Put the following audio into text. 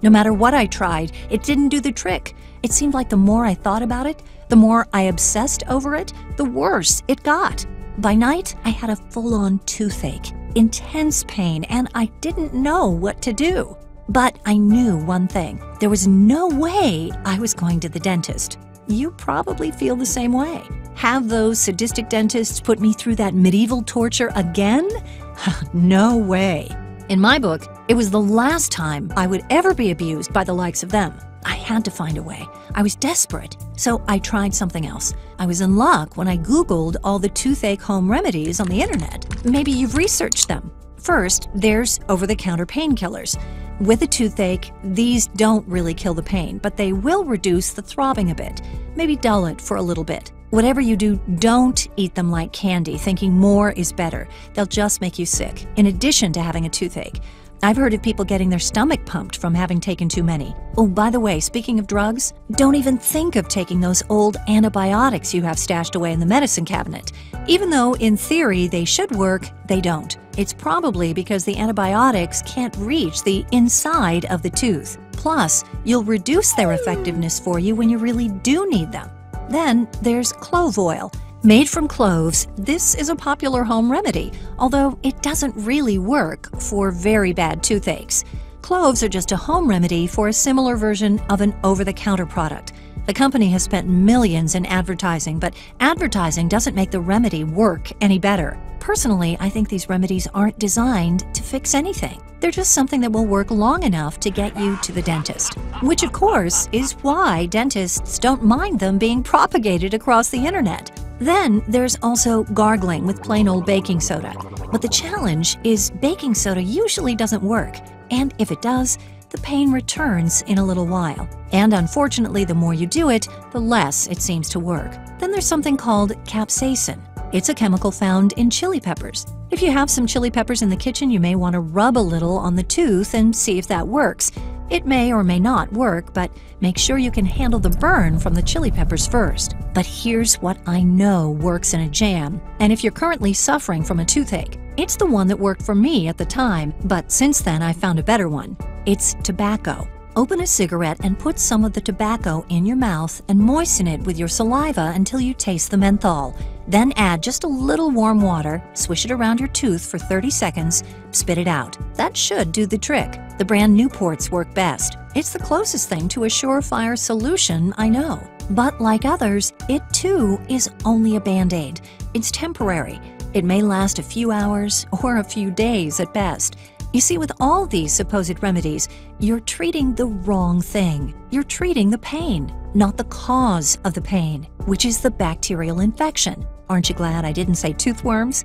No matter what I tried, it didn't do the trick. It seemed like the more I thought about it, the more I obsessed over it, the worse it got. By night, I had a full-on toothache, intense pain, and I didn't know what to do. But I knew one thing: there was no way I was going to the dentist. You probably feel the same way. Have those sadistic dentists put me through that medieval torture again? No way. In my book, it was the last time I would ever be abused by the likes of them. I had to find a way. I was desperate, so I tried something else. I was in luck when I Googled all the toothache home remedies on the internet. Maybe you've researched them. First, there's over-the-counter painkillers. With a toothache, these don't really kill the pain, but they will reduce the throbbing a bit, maybe dull it for a little bit. Whatever you do, don't eat them like candy, thinking more is better. They'll just make you sick, in addition to having a toothache. I've heard of people getting their stomach pumped from having taken too many. Oh, by the way, speaking of drugs, don't even think of taking those old antibiotics you have stashed away in the medicine cabinet. Even though, in theory, they should work, they don't. It's probably because the antibiotics can't reach the inside of the tooth. Plus, you'll reduce their effectiveness for you when you really do need them. Then there's clove oil. Made from cloves, this is a popular home remedy, although it doesn't really work for very bad toothaches. Cloves are just a home remedy for a similar version of an over-the-counter product. The company has spent millions in advertising, but advertising doesn't make the remedy work any better. Personally, I think these remedies aren't designed to fix anything. They're just something that will work long enough to get you to the dentist. Which, of course, is why dentists don't mind them being propagated across the internet. Then there's also gargling with plain old baking soda. But the challenge is baking soda usually doesn't work, and if it does, the pain returns in a little while. And unfortunately, the more you do it, the less it seems to work. Then there's something called capsaicin. It's a chemical found in chili peppers. If you have some chili peppers in the kitchen, you may want to rub a little on the tooth and see if that works. It may or may not work, but make sure you can handle the burn from the chili peppers first. But here's what I know works in a jam, and if you're currently suffering from a toothache, it's the one that worked for me at the time, but since then I found a better one. It's tobacco. Open a cigarette and put some of the tobacco in your mouth and moisten it with your saliva until you taste the menthol. Then add just a little warm water, swish it around your tooth for 30 seconds, spit it out. That should do the trick. The brand Newports work best. It's the closest thing to a surefire solution I know. But like others, it too is only a band-aid. It's temporary. It may last a few hours or a few days at best. You see, with all these supposed remedies, you're treating the wrong thing. You're treating the pain, not the cause of the pain, which is the bacterial infection. Aren't you glad I didn't say toothworms?